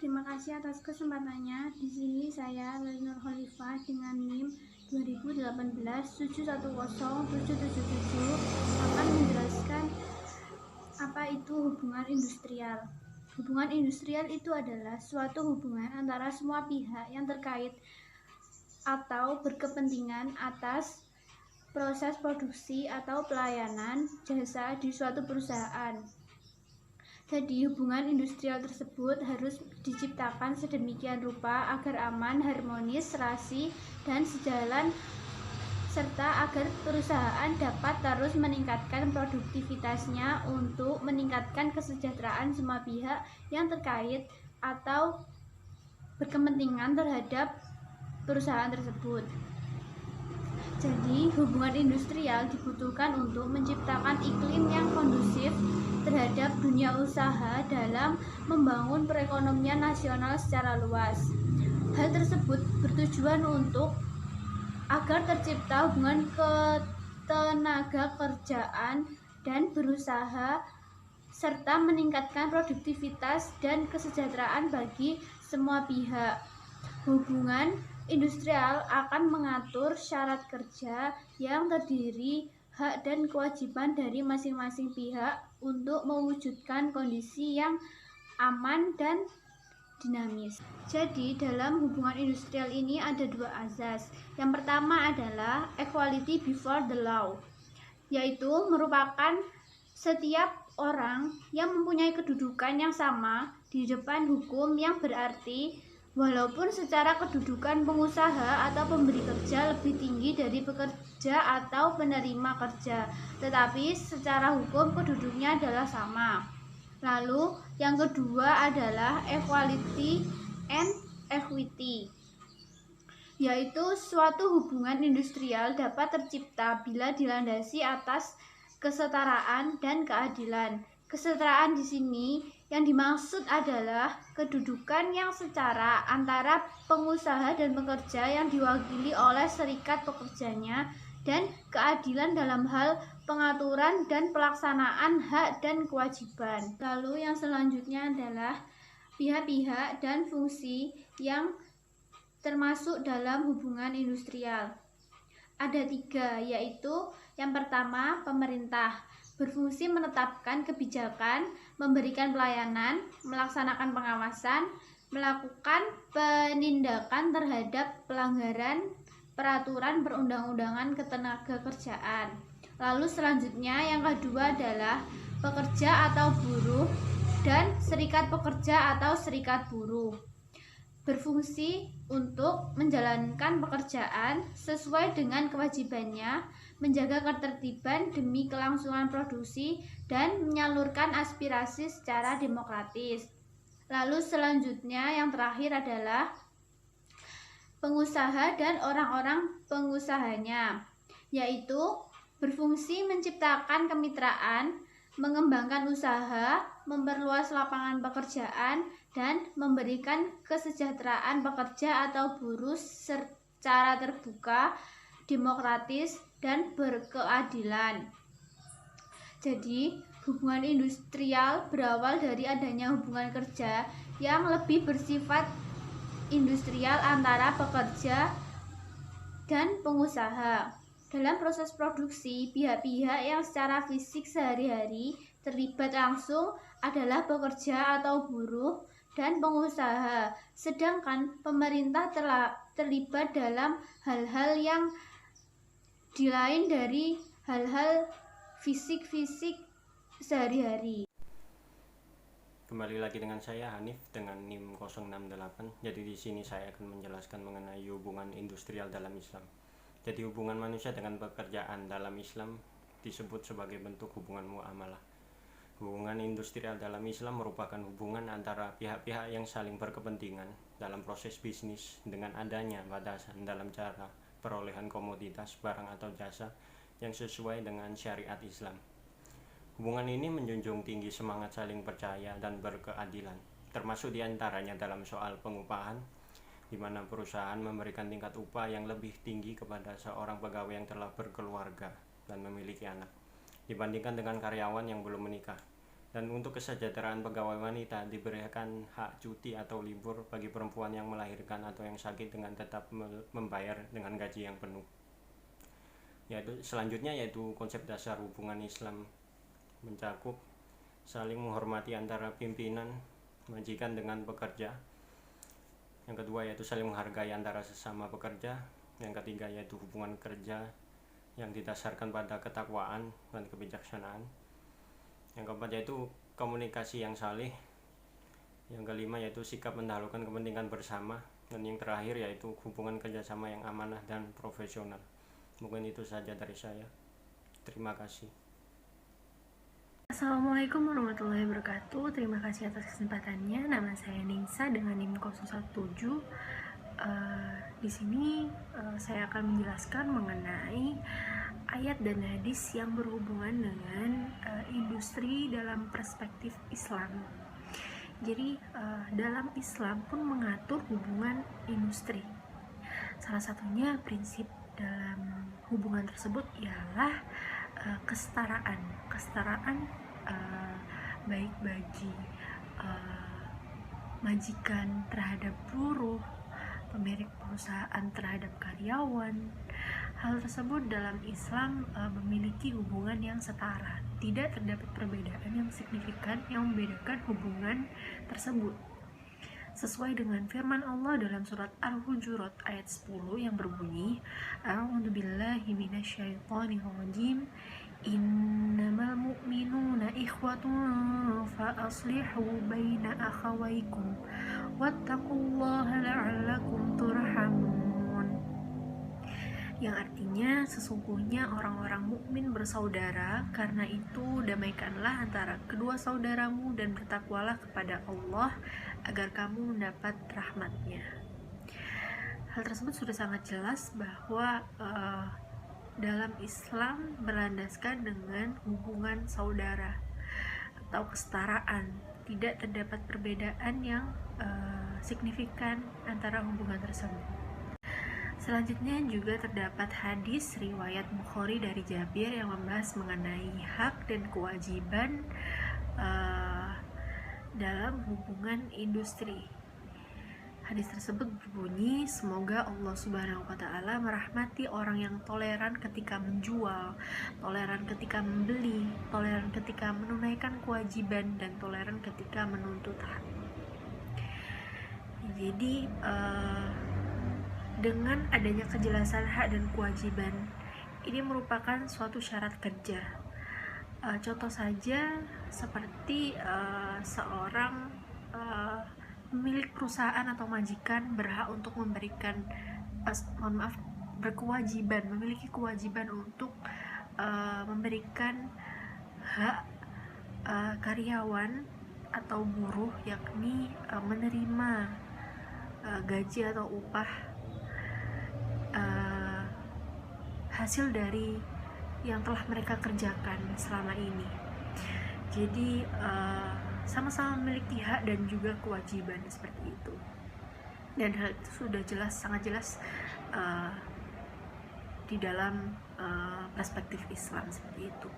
Terima kasih atas kesempatannya. Di sini saya Lenur Khalifah dengan NIM 2018 710-777 akan menjelaskan apa itu hubungan industrial. Hubungan industrial itu adalah suatu hubungan antara semua pihak yang terkait atau berkepentingan atas proses produksi atau pelayanan jasa di suatu perusahaan. Jadi hubungan industrial tersebut harus diciptakan sedemikian rupa agar aman, harmonis, serasi, dan sejalan serta agar perusahaan dapat terus meningkatkan produktivitasnya untuk meningkatkan kesejahteraan semua pihak yang terkait atau berkepentingan terhadap perusahaan tersebut. Jadi, hubungan industrial dibutuhkan untuk menciptakan iklim yang kondusif terhadap dunia usaha dalam membangun perekonomian nasional secara luas. Hal tersebut bertujuan untuk agar tercipta hubungan ketenaga kerjaan dan berusaha serta meningkatkan produktivitas dan kesejahteraan bagi semua pihak. Hubungan industrial akan mengatur syarat kerja yang terdiri hak dan kewajiban dari masing-masing pihak untuk mewujudkan kondisi yang aman dan dinamis. Jadi dalam hubungan industrial ini ada dua azas. Yang pertama adalah equality before the law, yaitu merupakan setiap orang yang mempunyai kedudukan yang sama di depan hukum, yang berarti walaupun secara kedudukan pengusaha atau pemberi kerja lebih tinggi dari pekerja atau penerima kerja, tetapi secara hukum keduduknya adalah sama. Lalu yang kedua adalah equality and equity, yaitu suatu hubungan industrial dapat tercipta bila dilandasi atas kesetaraan dan keadilan. Kesetaraan di sini yang dimaksud adalah kedudukan yang setara antara pengusaha dan pekerja yang diwakili oleh serikat pekerjanya, dan keadilan dalam hal pengaturan dan pelaksanaan hak dan kewajiban. Lalu yang selanjutnya adalah pihak-pihak dan fungsi yang termasuk dalam hubungan industrial. Ada tiga, yaitu yang pertama, pemerintah berfungsi menetapkan kebijakan, memberikan pelayanan, melaksanakan pengawasan, melakukan penindakan terhadap pelanggaran peraturan perundang-undangan ketenagakerjaan. Lalu selanjutnya yang kedua adalah pekerja atau buruh dan serikat pekerja atau serikat buruh, berfungsi untuk menjalankan pekerjaan sesuai dengan kewajibannya, menjaga ketertiban demi kelangsungan produksi, dan menyalurkan aspirasi secara demokratis. Lalu selanjutnya yang terakhir adalah pengusaha dan orang-orang pengusahanya, yaitu berfungsi menciptakan kemitraan, mengembangkan usaha, memperluas lapangan pekerjaan, dan memberikan kesejahteraan pekerja atau buruh secara terbuka, demokratis, dan berkeadilan. Jadi, hubungan industrial berawal dari adanya hubungan kerja yang lebih bersifat industrial antara pekerja dan pengusaha. Dalam proses produksi, pihak-pihak yang secara fisik sehari-hari terlibat langsung adalah pekerja atau buruh dan pengusaha, sedangkan pemerintah terlibat dalam hal-hal yang lain dari hal-hal fisik-fisik sehari-hari. Kembali lagi dengan saya Hanif dengan NIM 068. Jadi di sini saya akan menjelaskan mengenai hubungan industrial dalam Islam. Jadi hubungan manusia dengan pekerjaan dalam Islam disebut sebagai bentuk hubungan muamalah. Hubungan industrial dalam Islam merupakan hubungan antara pihak-pihak yang saling berkepentingan dalam proses bisnis dengan adanya batasan dalam cara perolehan komoditas, barang atau jasa yang sesuai dengan syariat Islam. Hubungan ini menjunjung tinggi semangat saling percaya dan berkeadilan, termasuk diantaranya dalam soal pengupahan, di mana perusahaan memberikan tingkat upah yang lebih tinggi kepada seorang pegawai yang telah berkeluarga dan memiliki anak, dibandingkan dengan karyawan yang belum menikah. Dan untuk kesejahteraan pegawai wanita, diberikan hak cuti atau libur bagi perempuan yang melahirkan atau yang sakit dengan tetap membayar dengan gaji yang penuh. Selanjutnya yaitu konsep dasar hubungan Islam, mencakup saling menghormati antara pimpinan, majikan dengan pekerja. Yang kedua yaitu saling menghargai antara sesama pekerja. Yang ketiga yaitu hubungan kerja yang didasarkan pada ketakwaan dan kebijaksanaan. Yang keempat yaitu komunikasi yang saleh. Yang kelima yaitu sikap mendahulukan kepentingan bersama. Dan yang terakhir yaitu hubungan kerjasama yang amanah dan profesional. Mungkin itu saja dari saya. Terima kasih. Assalamualaikum warahmatullahi wabarakatuh. Terima kasih atas kesempatannya. Nama saya Nisa dengan NIM 017. Di sini saya akan menjelaskan mengenai ayat dan hadis yang berhubungan dengan industri dalam perspektif Islam. Jadi dalam Islam pun mengatur hubungan industri. Salah satunya prinsip dalam hubungan tersebut ialah kesetaraan baik bagi majikan terhadap buruh, pemilik perusahaan terhadap karyawan. Hal tersebut dalam Islam memiliki hubungan yang setara. Tidak terdapat perbedaan yang signifikan yang membedakan hubungan tersebut. Sesuai dengan firman Allah dalam surat Al-Hujurat ayat 10 yang berbunyi, A'udzubillahi minasyaitonirrajim, Innamal mu'minuna ikhwatun fa aslihu baina akhawaykum wattaqullaha la'allakum turhamun. Yang artinya sesungguhnya orang-orang mukmin bersaudara, karena itu damaikanlah antara kedua saudaramu dan bertakwalah kepada Allah agar kamu mendapat rahmatnya. Hal tersebut sudah sangat jelas bahwa dalam Islam berlandaskan dengan hubungan saudara atau kesetaraan. Tidak terdapat perbedaan yang signifikan antara hubungan tersebut. Selanjutnya juga terdapat hadis riwayat Bukhari dari Jabir yang membahas mengenai hak dan kewajiban dalam hubungan industri. Hadis tersebut berbunyi, semoga Allah Subhanahu wa Ta'ala merahmati orang yang toleran ketika menjual, toleran ketika membeli, toleran ketika menunaikan kewajiban, dan toleran ketika menuntut hak. Jadi dengan adanya kejelasan hak dan kewajiban, ini merupakan suatu syarat kerja. Contoh saja seperti seorang pemilik perusahaan atau majikan berhak untuk memberikan memiliki kewajiban untuk memberikan hak karyawan atau buruh, yakni menerima gaji atau upah hasil dari yang telah mereka kerjakan selama ini. Jadi sama-sama memiliki hak dan juga kewajiban seperti itu. Dan hal itu sudah sangat jelas di dalam perspektif Islam seperti itu.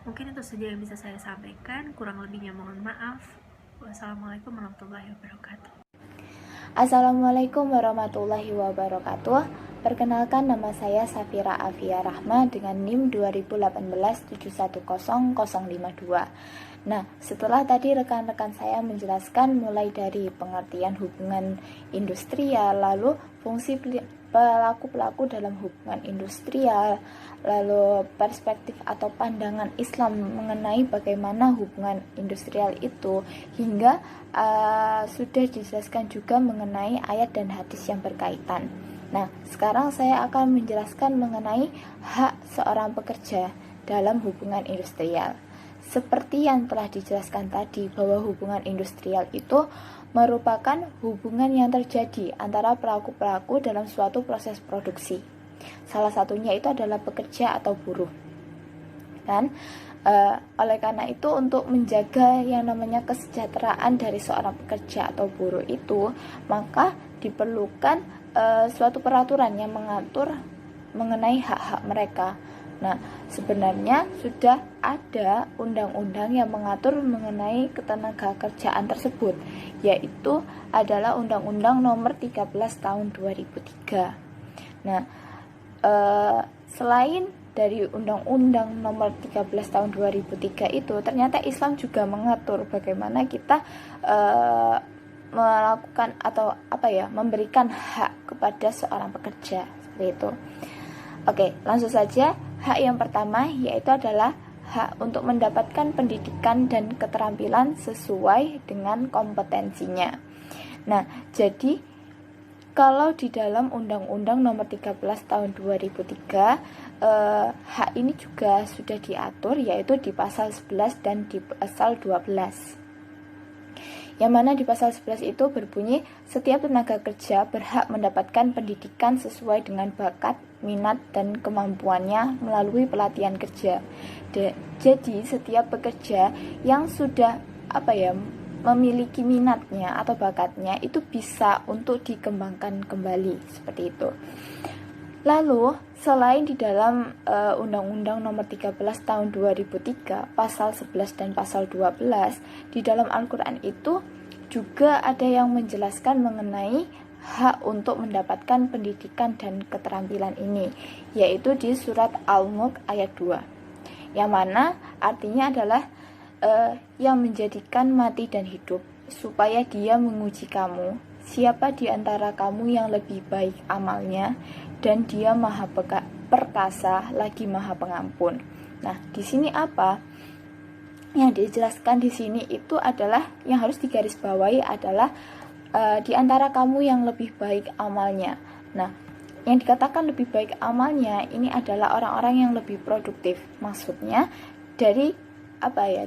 Mungkin itu saja yang bisa saya sampaikan. Kurang lebihnya mohon maaf. Wassalamualaikum warahmatullahi wabarakatuh. Assalamualaikum warahmatullahi wabarakatuh. Perkenalkan, nama saya Safira Afia Rahma dengan NIM 2018710052. Nah, setelah tadi rekan-rekan saya menjelaskan mulai dari pengertian hubungan industrial, lalu fungsi pelaku-pelaku dalam hubungan industrial, lalu perspektif atau pandangan Islam mengenai bagaimana hubungan industrial itu, hingga sudah dijelaskan juga mengenai ayat dan hadis yang berkaitan. Nah, sekarang saya akan menjelaskan mengenai hak seorang pekerja dalam hubungan industrial. Seperti yang telah dijelaskan tadi, bahwa hubungan industrial itu merupakan hubungan yang terjadi antara pelaku-pelaku dalam suatu proses produksi. Salah satunya itu adalah pekerja atau buruh. Dan oleh karena itu, untuk menjaga yang namanya kesejahteraan dari seorang pekerja atau buruh itu, maka diperlukan suatu peraturan yang mengatur mengenai hak-hak mereka. Nah, sebenarnya sudah ada undang-undang yang mengatur mengenai ketenagakerjaan tersebut, yaitu adalah Undang-Undang Nomor 13 Tahun 2003. Nah, selain dari Undang-Undang Nomor 13 Tahun 2003 itu, ternyata Islam juga mengatur bagaimana kita melakukan atau memberikan hak kepada seorang pekerja, seperti itu. Oke, langsung saja. Hak yang pertama yaitu adalah hak untuk mendapatkan pendidikan dan keterampilan sesuai dengan kompetensinya. Nah, jadi kalau di dalam Undang-Undang Nomor 13 Tahun 2003, hak ini juga sudah diatur, yaitu di pasal 11 dan di pasal 12. Yang mana di pasal 11 itu berbunyi, setiap tenaga kerja berhak mendapatkan pendidikan sesuai dengan bakat, minat, dan kemampuannya melalui pelatihan kerja. Jadi setiap pekerja yang sudah memiliki minatnya atau bakatnya itu bisa untuk dikembangkan kembali, seperti itu. Lalu, selain di dalam Undang-Undang Nomor 13 Tahun 2003, pasal 11 dan pasal 12, di dalam Al-Quran itu juga ada yang menjelaskan mengenai hak untuk mendapatkan pendidikan dan keterampilan ini, yaitu di surat Al-Mulk ayat 2, yang mana artinya adalah yang menjadikan mati dan hidup, supaya dia menguji kamu, siapa di antara kamu yang lebih baik amalnya, dan dia maha perkasa lagi maha pengampun. Nah, di sini apa yang dijelaskan di sini itu adalah yang harus digarisbawahi adalah di antara kamu yang lebih baik amalnya. Nah, yang dikatakan lebih baik amalnya ini adalah orang-orang yang lebih produktif. Maksudnya dari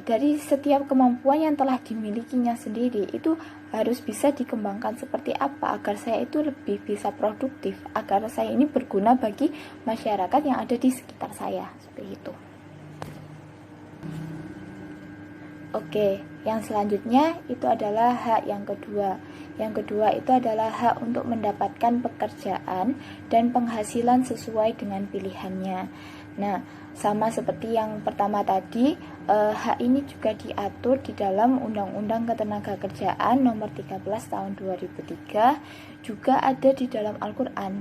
dari setiap kemampuan yang telah dimilikinya sendiri itu harus bisa dikembangkan seperti apa agar saya itu lebih bisa produktif, agar saya ini berguna bagi masyarakat yang ada di sekitar saya, seperti itu. Oke, yang selanjutnya itu adalah hak yang kedua. Yang kedua itu adalah hak untuk mendapatkan pekerjaan dan penghasilan sesuai dengan pilihannya. Nah, sama seperti yang pertama tadi, hak ini juga diatur di dalam Undang-Undang Ketenagakerjaan Nomor 13 Tahun 2003, juga ada di dalam Al-Quran.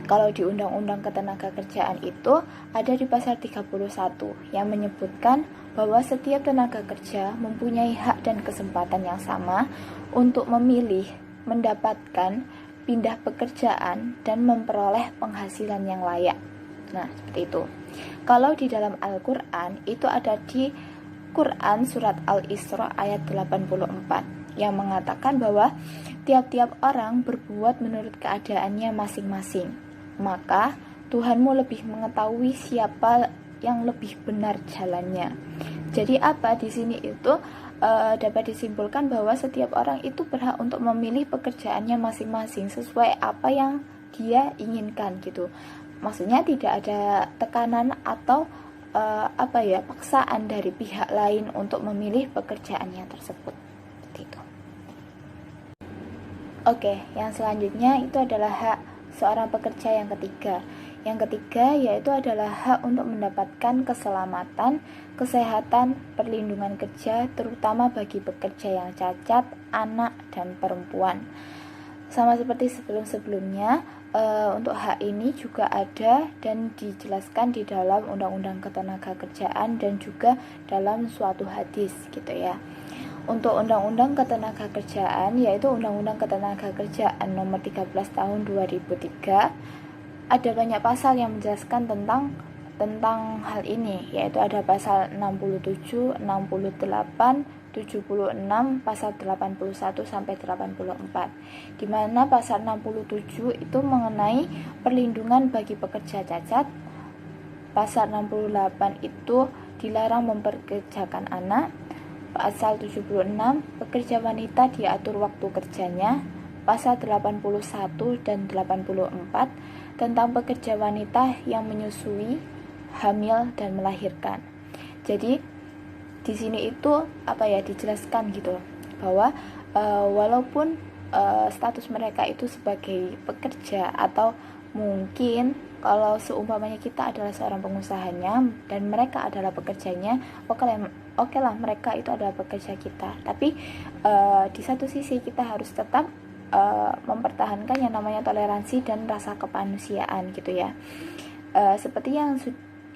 Kalau di Undang-Undang Ketenagakerjaan itu ada di pasal 31 yang menyebutkan bahwa setiap tenaga kerja mempunyai hak dan kesempatan yang sama untuk memilih, mendapatkan, pindah pekerjaan, dan memperoleh penghasilan yang layak. Nah, seperti itu. Kalau di dalam Al-Quran itu ada di Quran surat Al-Isra ayat 84 yang mengatakan bahwa tiap-tiap orang berbuat menurut keadaannya masing-masing. Maka Tuhanmu lebih mengetahui siapa yang lebih benar jalannya. Jadi apa di sini itu dapat disimpulkan bahwa setiap orang itu berhak untuk memilih pekerjaannya masing-masing sesuai apa yang dia inginkan gitu. Maksudnya tidak ada tekanan atau paksaan dari pihak lain untuk memilih pekerjaannya tersebut. Seperti itu. Oke, yang selanjutnya itu adalah hak seorang pekerja yang ketiga. Yang ketiga yaitu adalah hak untuk mendapatkan keselamatan, kesehatan, perlindungan kerja, terutama bagi pekerja yang cacat, anak, dan perempuan. Sama seperti sebelum-sebelumnya, untuk hak ini juga ada dan dijelaskan di dalam Undang-Undang Ketenagakerjaan dan juga dalam suatu hadis gitu ya. Untuk Undang-Undang Ketenagakerjaan yaitu Undang-Undang Ketenagakerjaan Nomor 13 Tahun 2003, ada banyak pasal yang menjelaskan tentang hal ini, yaitu ada pasal 67, 68, 76, pasal 81 sampai 84. Di mana pasal 67 itu mengenai perlindungan bagi pekerja cacat. Pasal 68 itu dilarang mempekerjakan anak. Pasal 76, pekerja wanita diatur waktu kerjanya. Pasal 81 dan 84 tentang pekerja wanita yang menyusui, hamil, dan melahirkan. Jadi di sini itu dijelaskan gitu bahwa walaupun status mereka itu sebagai pekerja atau mungkin kalau seumpamanya kita adalah seorang pengusahanya dan mereka adalah pekerjanya, oke lah mereka itu adalah pekerja kita, tapi di satu sisi kita harus tetap mempertahankan yang namanya toleransi dan rasa kemanusiaan gitu ya. Seperti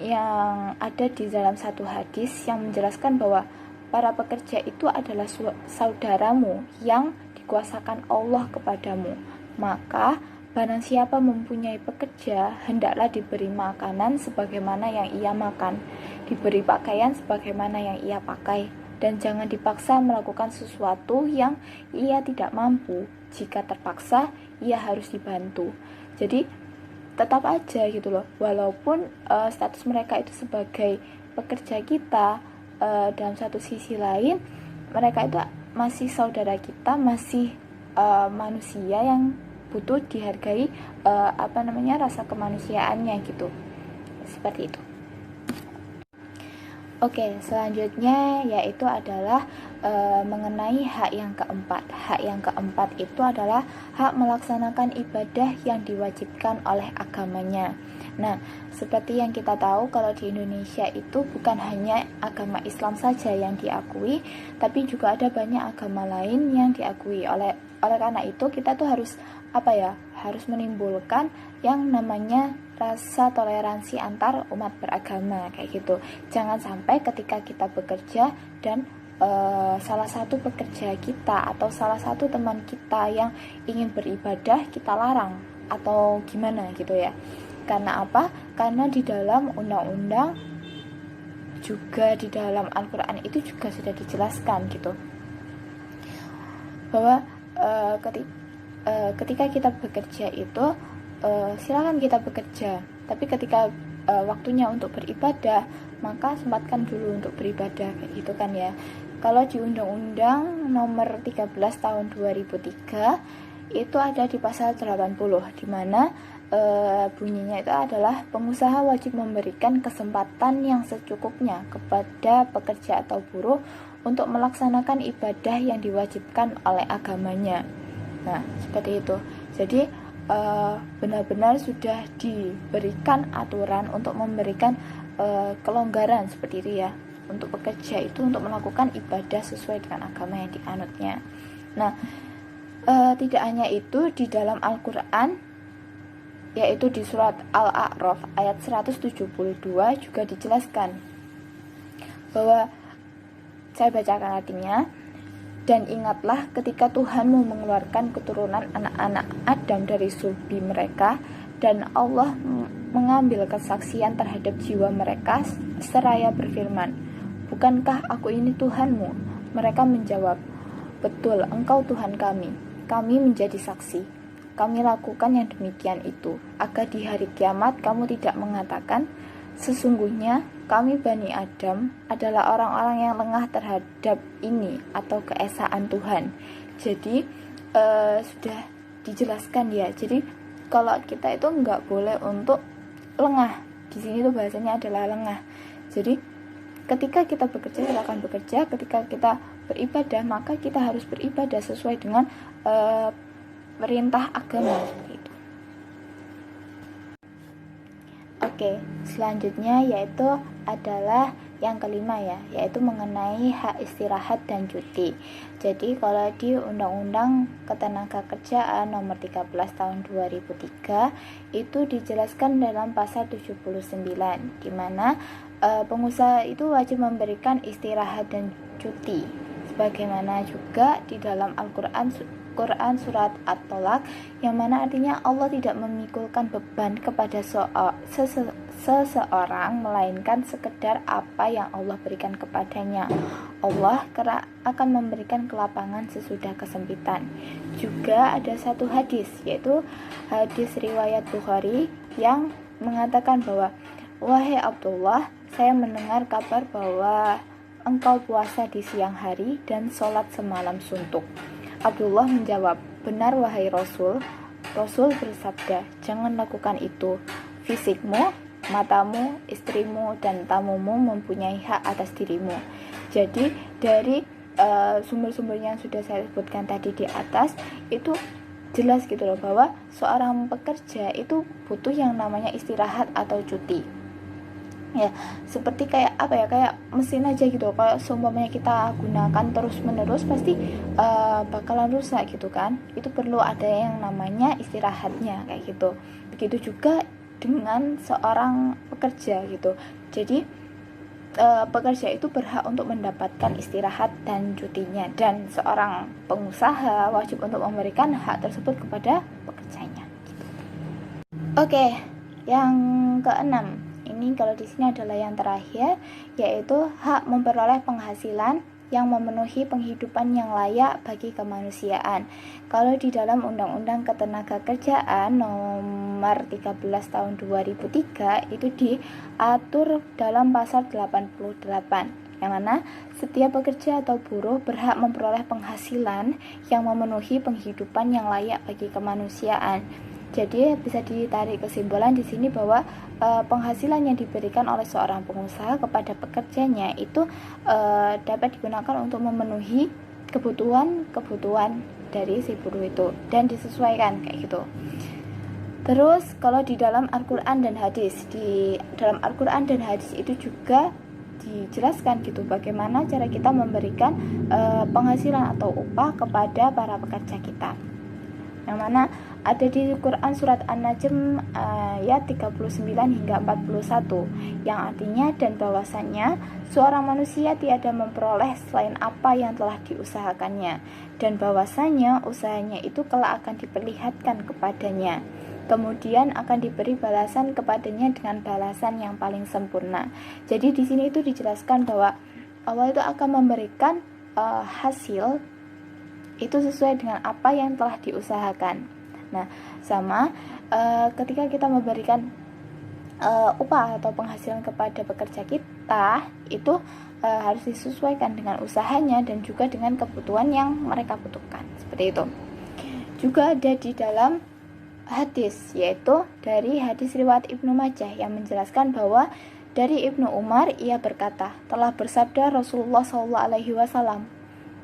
yang ada di dalam satu hadis yang menjelaskan bahwa para pekerja itu adalah saudaramu yang dikuasakan Allah kepadamu. Maka barang siapa mempunyai pekerja, hendaklah diberi makanan sebagaimana yang ia makan, diberi pakaian sebagaimana yang ia pakai, dan jangan dipaksa melakukan sesuatu yang ia tidak mampu. Jika terpaksa, ia harus dibantu. Jadi tetap aja gitu loh, walaupun status mereka itu sebagai pekerja kita, dalam satu sisi lain mereka itu masih saudara kita, masih manusia yang butuh dihargai rasa kemanusiaannya gitu, seperti itu. Oke, selanjutnya yaitu adalah mengenai hak yang keempat. Hak yang keempat itu adalah hak melaksanakan ibadah yang diwajibkan oleh agamanya. Nah, seperti yang kita tahu kalau di Indonesia itu bukan hanya agama Islam saja yang diakui, tapi juga ada banyak agama lain yang diakui. Oleh karena itu kita tuh harus harus menimbulkan yang namanya rasa toleransi antar umat beragama kayak gitu. Jangan sampai ketika kita bekerja dan salah satu pekerja kita atau salah satu teman kita yang ingin beribadah kita larang atau gimana gitu ya. Karena apa? Karena di dalam undang-undang juga di dalam Al-Quran itu juga sudah dijelaskan gitu bahwa ketika kita bekerja itu silakan kita bekerja, tapi ketika waktunya untuk beribadah maka sempatkan dulu untuk beribadah kayak gitu kan ya. Kalau di Undang-Undang Nomor 13 Tahun 2003 itu ada di pasal 80 di mana bunyinya itu adalah pengusaha wajib memberikan kesempatan yang secukupnya kepada pekerja atau buruh untuk melaksanakan ibadah yang diwajibkan oleh agamanya. Nah, seperti itu. Jadi benar-benar sudah diberikan aturan untuk memberikan kelonggaran seperti itu ya, untuk pekerja itu untuk melakukan ibadah sesuai dengan agama yang dianutnya. Nah, tidak hanya itu, di dalam Al-Quran yaitu di surat Al-A'raf ayat 172 juga dijelaskan bahwa, saya bacakan artinya, dan ingatlah ketika Tuhanmu mengeluarkan keturunan anak-anak Adam dari sulbi mereka, dan Allah mengambil kesaksian terhadap jiwa mereka seraya berfirman, bukankah aku ini Tuhanmu? Mereka menjawab, betul, engkau Tuhan kami menjadi saksi. Kami lakukan yang demikian itu, agar di hari kiamat kamu tidak mengatakan, sesungguhnya kami Bani Adam adalah orang-orang yang lengah terhadap ini atau keesaan Tuhan. Jadi sudah dijelaskan ya. Jadi kalau kita itu nggak boleh untuk lengah. Di sini tuh bahasanya adalah lengah. Jadi ketika kita bekerja, silakan bekerja. Ketika kita beribadah, maka kita harus beribadah sesuai dengan perintah agama seperti itu. Oke, selanjutnya yaitu adalah yang kelima ya, yaitu mengenai hak istirahat dan cuti. Jadi kalau di Undang-Undang Ketenagakerjaan Nomor 13 Tahun 2003 itu dijelaskan dalam pasal 79 di mana pengusaha itu wajib memberikan istirahat dan cuti. Sebagaimana juga di dalam Al-Quran surat At-Tolak, yang mana artinya Allah tidak memikulkan beban kepada seseorang melainkan sekedar apa yang Allah berikan kepadanya. Allah akan memberikan kelapangan sesudah kesempitan. Juga ada satu hadis, yaitu hadis riwayat Bukhari yang mengatakan bahwa, wahai Abdullah, saya mendengar kabar bahwa engkau puasa di siang hari dan sholat semalam suntuk. Abdullah menjawab, benar wahai Rasul. Rasul bersabda, jangan lakukan itu. Fisikmu, matamu, istrimu, dan tamumu mempunyai hak atas dirimu. Jadi dari sumber-sumber yang sudah saya sebutkan tadi di atas itu jelas gitu loh bahwa seorang pekerja itu butuh yang namanya istirahat atau cuti. Ya, seperti kayak apa ya, kayak mesin aja gitu. Kalau seumpamanya kita gunakan terus menerus pasti bakalan rusak gitu kan. Itu perlu ada yang namanya istirahatnya kayak gitu. Begitu juga dengan seorang pekerja gitu. Jadi pekerja itu berhak untuk mendapatkan istirahat dan cutinya, dan seorang pengusaha wajib untuk memberikan hak tersebut kepada pekerjanya. Oke, yang keenam, ini kalau di sini adalah yang terakhir, yaitu hak memperoleh penghasilan yang memenuhi penghidupan yang layak bagi kemanusiaan. Kalau di dalam Undang-Undang Ketenagakerjaan nomor 13 tahun 2003 itu diatur dalam pasal 88, yang mana setiap pekerja atau buruh berhak memperoleh penghasilan yang memenuhi penghidupan yang layak bagi kemanusiaan. Jadi bisa ditarik kesimpulan di sini bahwa penghasilan yang diberikan oleh seorang pengusaha kepada pekerjanya itu dapat digunakan untuk memenuhi kebutuhan dari si buruh itu dan disesuaikan kayak gitu. Terus kalau di dalam Al-Quran dan hadis, di dalam Al-Quran dan hadis itu juga dijelaskan gitu bagaimana cara kita memberikan penghasilan atau upah kepada para pekerja kita, yang mana ada di Quran surat An-Najm ayat 39 hingga 41, yang artinya, dan bahwasannya seorang manusia tiada memperoleh selain apa yang telah diusahakannya, dan bahwasannya usahanya itu kelak akan diperlihatkan kepadanya, kemudian akan diberi balasan kepadanya dengan balasan yang paling sempurna. Jadi di sini itu dijelaskan bahwa Allah itu akan memberikan hasil itu sesuai dengan apa yang telah diusahakan. Nah, sama ketika kita memberikan upah atau penghasilan kepada pekerja kita, itu harus disesuaikan dengan usahanya dan juga dengan kebutuhan yang mereka butuhkan. Seperti itu. Juga ada di dalam hadis, yaitu dari hadis riwayat Ibnu Majah yang menjelaskan bahwa dari Ibnu Umar, ia berkata, telah bersabda Rasulullah SAW,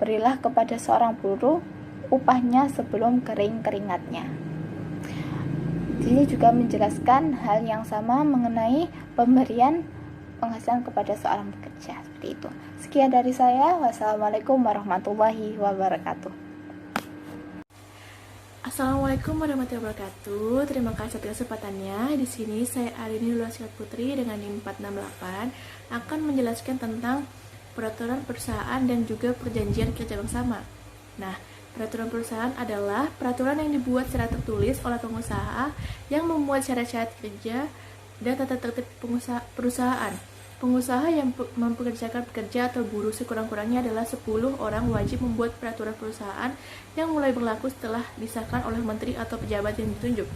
berilah kepada seorang buruh upahnya sebelum kering keringatnya. Ini juga menjelaskan hal yang sama mengenai pemberian penghasilan kepada seorang pekerja. Seperti itu. Sekian dari saya. Wassalamualaikum warahmatullahi wabarakatuh. Assalamualaikum warahmatullahi wabarakatuh. Terima kasih atas kesempatannya. Di sini saya Arini Lulaskat Putri dengan NIM 468 akan menjelaskan tentang peraturan perusahaan dan juga perjanjian kerja bersama. Nah, peraturan perusahaan adalah peraturan yang dibuat secara tertulis oleh pengusaha yang memuat syarat-syarat kerja dan tata tertib perusahaan. Pengusaha yang mempekerjakan pekerja atau buruh sekurang-kurangnya adalah 10 orang wajib membuat peraturan perusahaan yang mulai berlaku setelah disahkan oleh menteri atau pejabat yang ditunjuk.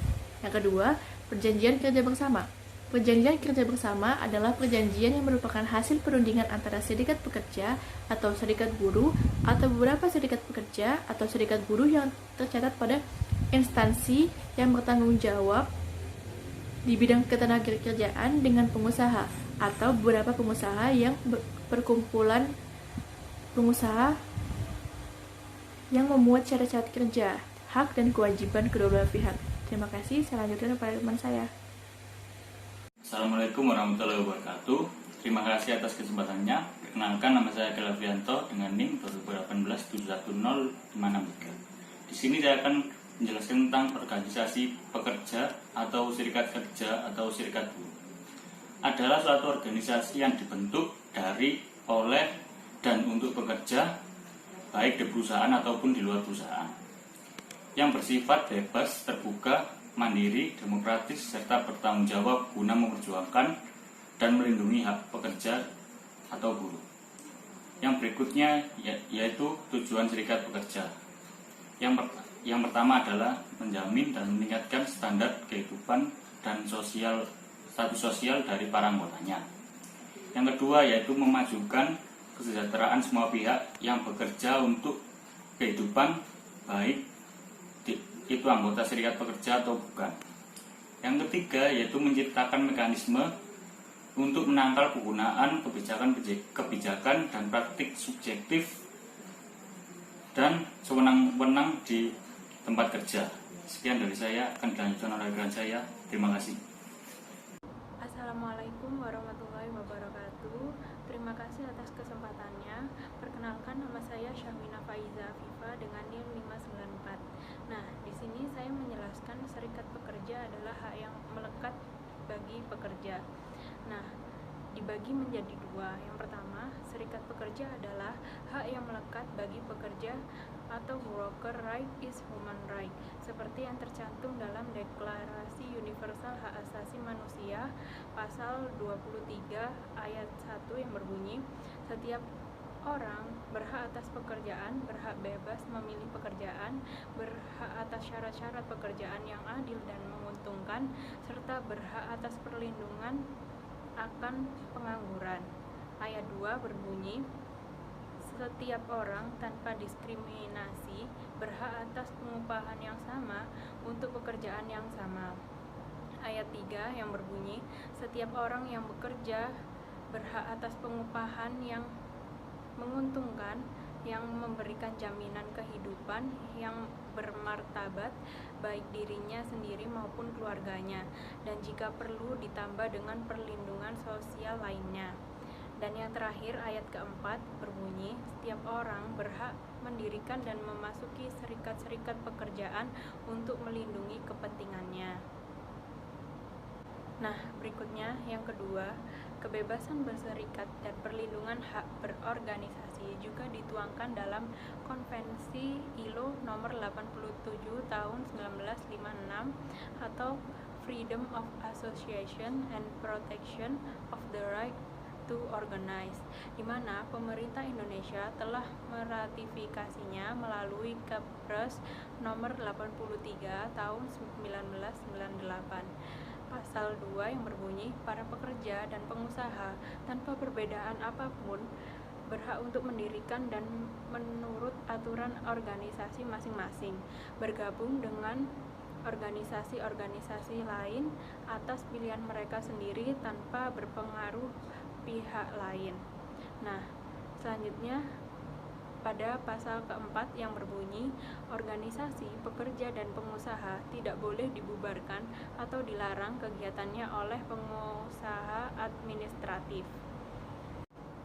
Yang kedua, perjanjian kerja bersama. Perjanjian kerja bersama adalah perjanjian yang merupakan hasil perundingan antara serikat pekerja atau serikat buruh atau beberapa serikat pekerja atau serikat buruh yang tercatat pada instansi yang bertanggung jawab di bidang ketenagakerjaan dengan pengusaha atau beberapa pengusaha yang perkumpulan pengusaha yang memuat syarat-syarat kerja, hak dan kewajiban kedua belah pihak. Terima kasih. Saya lanjutkan kepada teman saya. Assalamualaikum warahmatullahi wabarakatuh. Terima kasih atas kesempatannya. Perkenalkan, nama saya Kelvianto dengan NIM 2018710563. Di sini saya akan menjelaskan tentang organisasi pekerja atau serikat kerja atau serikat buruh. Adalah suatu organisasi yang dibentuk dari, oleh, dan untuk pekerja, baik di perusahaan ataupun di luar perusahaan, yang bersifat bebas, terbuka, mandiri, demokratis, serta bertanggung jawab guna memperjuangkan dan melindungi hak pekerja atau buruh. Yang berikutnya yaitu tujuan serikat pekerja. Yang pertama adalah menjamin dan meningkatkan standar kehidupan dan status sosial dari para anggotanya. Yang kedua yaitu memajukan kesejahteraan semua pihak yang bekerja untuk kehidupan, baik itu anggota serikat pekerja atau bukan. Yang ketiga yaitu menciptakan mekanisme untuk menangkal penggunaan kebijakan dan praktik subjektif dan sewenang-wenang di tempat kerja. Sekian dari saya, akan dilanjutkan oleh rekan saya. Terima kasih. Assalamualaikum warahmatullahi wabarakatuh. Terima kasih atas kesempatannya. Perkenalkan, nama saya Syahmina Faiza Afifa dengan NIM 594. Nah, di sini saya menjelaskan serikat pekerja adalah hak yang melekat bagi pekerja. Nah, dibagi menjadi dua. Yang pertama, serikat pekerja adalah hak yang melekat bagi pekerja atau worker right is human right, seperti yang tercantum dalam Deklarasi Universal Hak Asasi Manusia pasal 23 ayat 1 yang berbunyi, setiap orang berhak atas pekerjaan, berhak bebas memilih pekerjaan, berhak atas syarat-syarat pekerjaan yang adil dan menguntungkan, serta berhak atas perlindungan akan pengangguran. Ayat 2 berbunyi, setiap orang tanpa diskriminasi berhak atas pengupahan yang sama untuk pekerjaan yang sama. Ayat 3 yang berbunyi, setiap orang yang bekerja berhak atas pengupahan yang menguntungkan, yang memberikan jaminan kehidupan yang bermartabat baik dirinya sendiri maupun keluarganya, dan jika perlu ditambah dengan perlindungan sosial lainnya. Dan yang terakhir, ayat keempat berbunyi, setiap orang berhak mendirikan dan memasuki serikat-serikat pekerjaan untuk melindungi kepentingannya. Nah, berikutnya yang kedua, kebebasan berserikat dan perlindungan hak berorganisasi juga dituangkan dalam Konvensi ILO nomor 87 tahun 1956 atau Freedom of Association and Protection of the Right to Organize, di mana pemerintah Indonesia telah meratifikasinya melalui Kepres nomor 83 tahun 1998. Pasal 2 yang berbunyi, para pekerja dan pengusaha tanpa perbedaan apapun berhak untuk mendirikan dan menurut aturan organisasi masing-masing, bergabung dengan organisasi-organisasi lain atas pilihan mereka sendiri tanpa berpengaruh pihak lain. Nah, selanjutnya pada pasal keempat yang berbunyi, organisasi, pekerja, dan pengusaha tidak boleh dibubarkan atau dilarang kegiatannya oleh pengusaha administratif.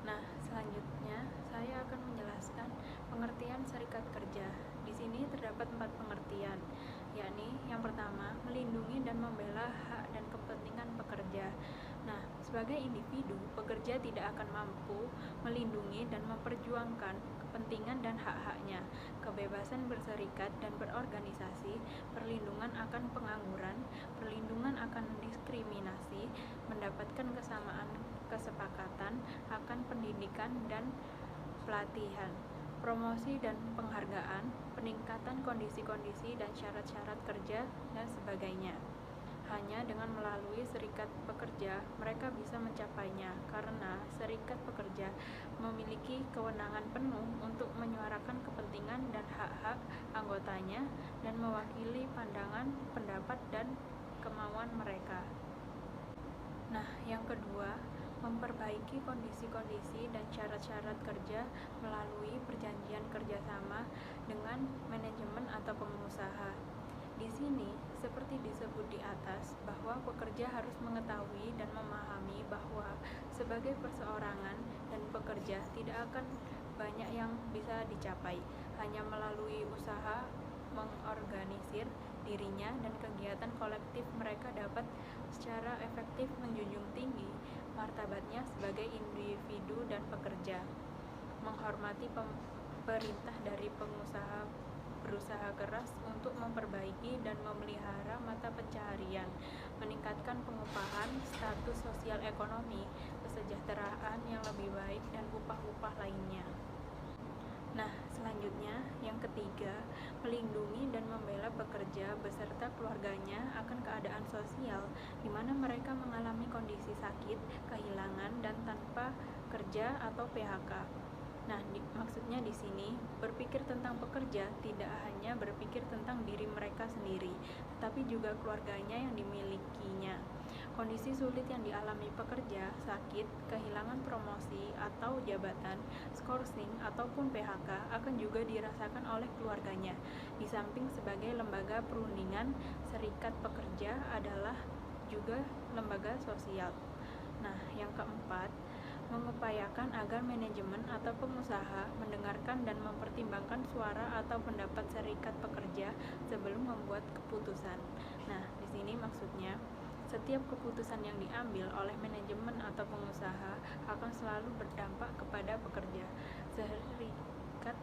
Nah, selanjutnya saya akan menjelaskan pengertian serikat kerja. Di sini terdapat 4 pengertian, yakni yang pertama, melindungi dan membela hak dan kepentingan pekerja. Nah, sebagai individu, pekerja tidak akan mampu melindungi dan memperjuangkan kepentingan dan hak-haknya, kebebasan berserikat dan berorganisasi, perlindungan akan pengangguran, perlindungan akan diskriminasi, mendapatkan kesamaan kesepakatan akan pendidikan dan pelatihan, promosi dan penghargaan, peningkatan kondisi-kondisi dan syarat-syarat kerja, dan sebagainya. Hanya dengan melalui serikat pekerja, mereka bisa mencapainya, karena serikat pekerja memiliki kewenangan penuh untuk menyuarakan kepentingan dan hak-hak anggotanya dan mewakili pandangan, pendapat, dan kemauan mereka. Nah, yang kedua, memperbaiki kondisi-kondisi dan syarat-syarat kerja melalui perjanjian kerjasama dengan manajemen atau pengusaha. Di sini, seperti disebut di atas, bahwa pekerja harus mengetahui dan memahami bahwa sebagai perseorangan dan pekerja tidak akan banyak yang bisa dicapai hanya melalui usaha mengorganisir dirinya, dan kegiatan kolektif mereka dapat secara efektif menjunjung tinggi martabatnya sebagai individu dan pekerja, menghormati perintah dari pengusaha, berusaha keras untuk memperbaiki dan memelihara mata pencaharian, meningkatkan pengupahan, status sosial ekonomi, kesejahteraan yang lebih baik, dan upah-upah lainnya. Nah, selanjutnya, yang ketiga, melindungi dan membela pekerja beserta keluarganya akan keadaan sosial di mana mereka mengalami kondisi sakit, kehilangan, dan tanpa kerja atau PHK. Nah, maksudnya di sini, berpikir tentang pekerja tidak hanya berpikir tentang diri mereka sendiri, tetapi juga keluarganya yang dimilikinya. Kondisi sulit yang dialami pekerja, sakit, kehilangan promosi atau jabatan, skorsing, ataupun PHK akan juga dirasakan oleh keluarganya. Di samping sebagai lembaga perundingan, serikat pekerja adalah juga lembaga sosial. Nah, yang keempat, mengupayakan agar manajemen atau pengusaha mendengarkan dan mempertimbangkan suara atau pendapat serikat pekerja sebelum membuat keputusan. Nah, di sini maksudnya setiap keputusan yang diambil oleh manajemen atau pengusaha akan selalu berdampak kepada pekerja. Serikat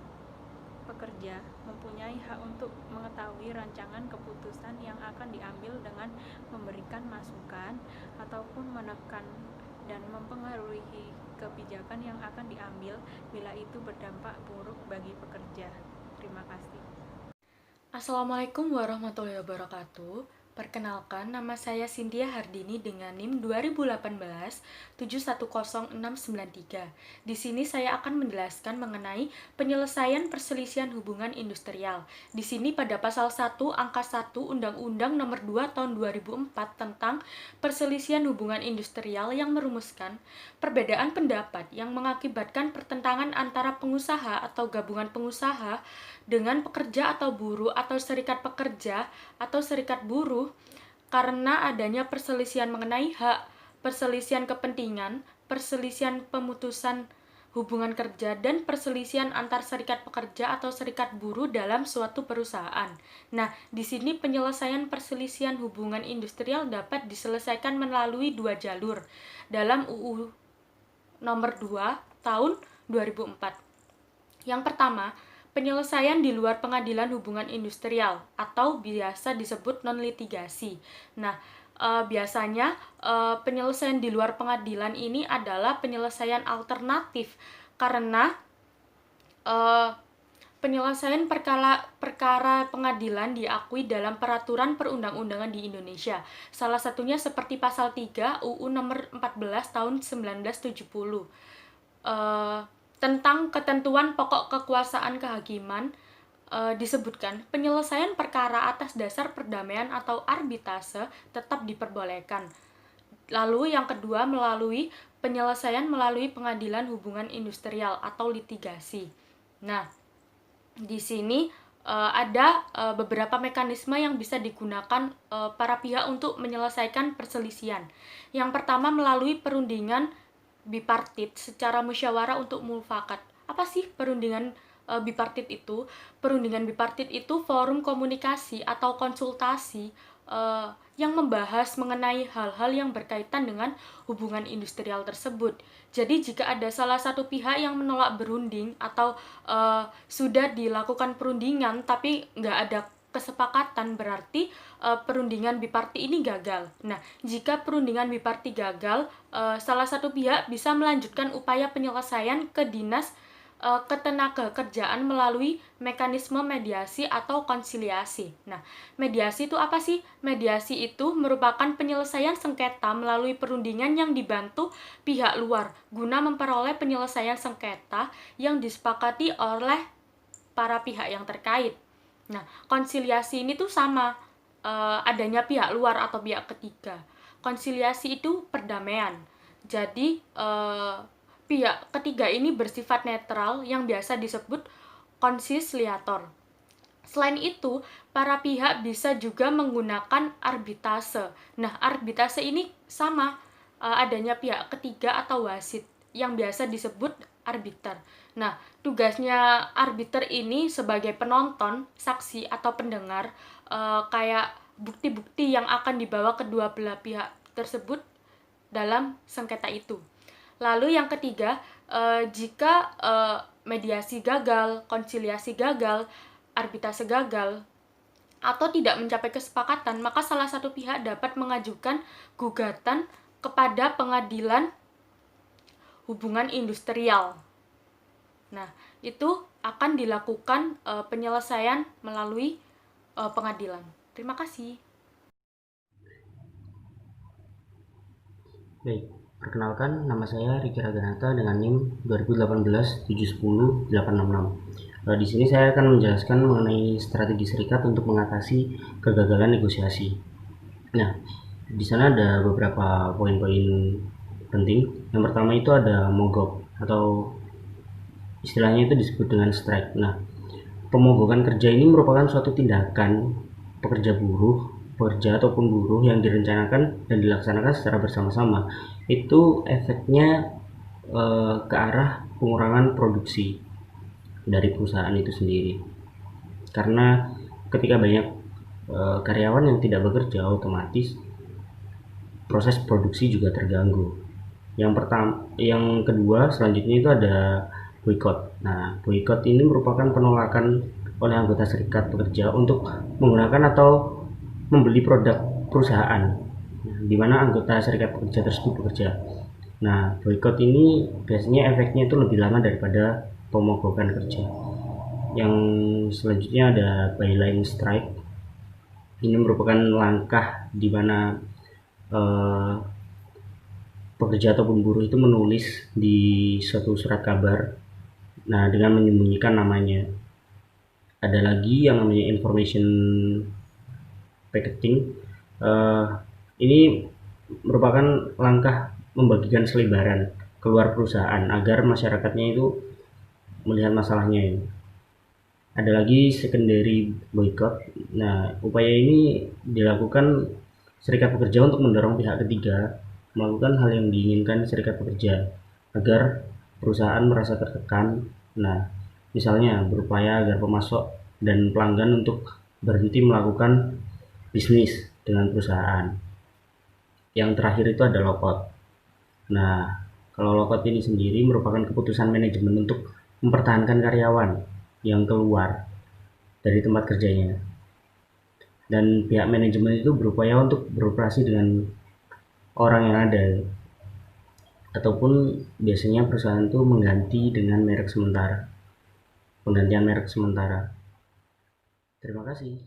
pekerja mempunyai hak untuk mengetahui rancangan keputusan yang akan diambil dengan memberikan masukan ataupun menekan dan mempengaruhi kebijakan yang akan diambil bila itu berdampak buruk bagi pekerja. Terima kasih. Assalamualaikum warahmatullahi wabarakatuh. Perkenalkan, nama saya Cynthia Hardini dengan NIM 2018-710693. Di sini saya akan menjelaskan mengenai penyelesaian perselisihan hubungan industrial. Di sini pada pasal 1 angka 1 Undang-Undang Nomor 2 Tahun 2004 tentang perselisihan hubungan industrial yang merumuskan perbedaan pendapat yang mengakibatkan pertentangan antara pengusaha atau gabungan pengusaha dengan pekerja atau buruh atau serikat pekerja atau serikat buruh karena adanya perselisihan mengenai hak, perselisihan kepentingan, perselisihan pemutusan hubungan kerja, dan perselisihan antar serikat pekerja atau serikat buruh dalam suatu perusahaan. Nah, di sini penyelesaian perselisihan hubungan industrial dapat diselesaikan melalui dua jalur dalam UU Nomor 2 Tahun 2004. Yang pertama, penyelesaian di luar pengadilan hubungan industrial atau biasa disebut non-litigasi. Nah, biasanya penyelesaian di luar pengadilan ini adalah penyelesaian alternatif karena penyelesaian perkara pengadilan diakui dalam peraturan perundang-undangan di Indonesia. Salah satunya seperti pasal 3 UU Nomor 14 Tahun 1970. Tentang ketentuan pokok kekuasaan kehakiman disebutkan penyelesaian perkara atas dasar perdamaian atau arbitrase tetap diperbolehkan. Lalu yang kedua melalui penyelesaian melalui pengadilan hubungan industrial atau litigasi. Nah, di sini ada beberapa mekanisme yang bisa digunakan para pihak untuk menyelesaikan perselisihan. Yang pertama melalui perundingan bipartit secara musyawarah untuk mufakat. Apa sih perundingan bipartit itu? Perundingan bipartit itu forum komunikasi atau konsultasi yang membahas mengenai hal-hal yang berkaitan dengan hubungan industrial tersebut. Jadi jika ada salah satu pihak yang menolak berunding atau sudah dilakukan perundingan tapi nggak ada kesepakatan, berarti perundingan biparti ini gagal. Nah, jika perundingan biparti gagal, salah satu pihak bisa melanjutkan upaya penyelesaian ke dinas ketenagakerjaan melalui mekanisme mediasi atau konsiliasi. Nah, mediasi itu apa sih? Mediasi itu merupakan penyelesaian sengketa melalui perundingan yang dibantu pihak luar guna memperoleh penyelesaian sengketa yang disepakati oleh para pihak yang terkait. Nah, konsiliasi ini tuh sama adanya pihak luar atau pihak ketiga. Konsiliasi itu perdamaian. Jadi, pihak ketiga ini bersifat netral yang biasa disebut konsiliator. Selain itu, para pihak bisa juga menggunakan arbitrase. Nah, arbitrase ini sama adanya pihak ketiga atau wasit yang biasa disebut arbiter. Nah, tugasnya arbiter ini sebagai penonton, saksi atau pendengar kayak bukti-bukti yang akan dibawa kedua belah pihak tersebut dalam sengketa itu. Lalu yang ketiga, jika mediasi gagal, konsiliasi gagal, arbitrase gagal, atau tidak mencapai kesepakatan, maka salah satu pihak dapat mengajukan gugatan kepada pengadilan hubungan industrial. Nah, itu akan dilakukan penyelesaian melalui pengadilan. Terima kasih. Baik, perkenalkan nama saya Riki Raganata dengan NIM 2018-710-866. Di sini saya akan menjelaskan mengenai strategi serikat untuk mengatasi kegagalan negosiasi. Nah, Di sana ada beberapa poin-poin penting. Yang pertama itu ada mogok atau istilahnya itu disebut dengan strike. Nah, pemogokan kerja ini merupakan suatu tindakan pekerja ataupun buruh yang direncanakan dan dilaksanakan secara bersama-sama. Itu efeknya ke arah pengurangan produksi dari perusahaan itu sendiri. Karena ketika banyak karyawan yang tidak bekerja, otomatis proses produksi juga terganggu. Yang kedua selanjutnya itu ada boykot. Nah, boykot ini merupakan penolakan oleh anggota serikat pekerja untuk menggunakan atau membeli produk perusahaan, di mana anggota serikat pekerja tersebut bekerja. Nah, boykot ini biasanya efeknya itu lebih lama daripada pemogokan kerja. Yang selanjutnya ada byline strike. Ini merupakan langkah di mana pekerja ataupun buruh itu menulis di suatu surat kabar, nah dengan menyembunyikan namanya. Ada lagi yang namanya information packeting. Ini merupakan langkah membagikan selebaran keluar perusahaan agar masyarakatnya itu melihat masalahnya. Ada lagi secondary boycott. Nah, upaya ini dilakukan serikat pekerja untuk mendorong pihak ketiga melakukan hal yang diinginkan serikat pekerja agar perusahaan merasa tertekan. Nah, misalnya berupaya agar pemasok dan pelanggan untuk berhenti melakukan bisnis dengan perusahaan. Yang terakhir itu ada lockout. Nah, kalau lockout ini sendiri merupakan keputusan manajemen untuk mempertahankan karyawan yang keluar dari tempat kerjanya. Dan pihak manajemen itu berupaya untuk beroperasi dengan orang yang ada, ataupun biasanya perusahaan itu mengganti dengan penggantian merek sementara. Terima kasih.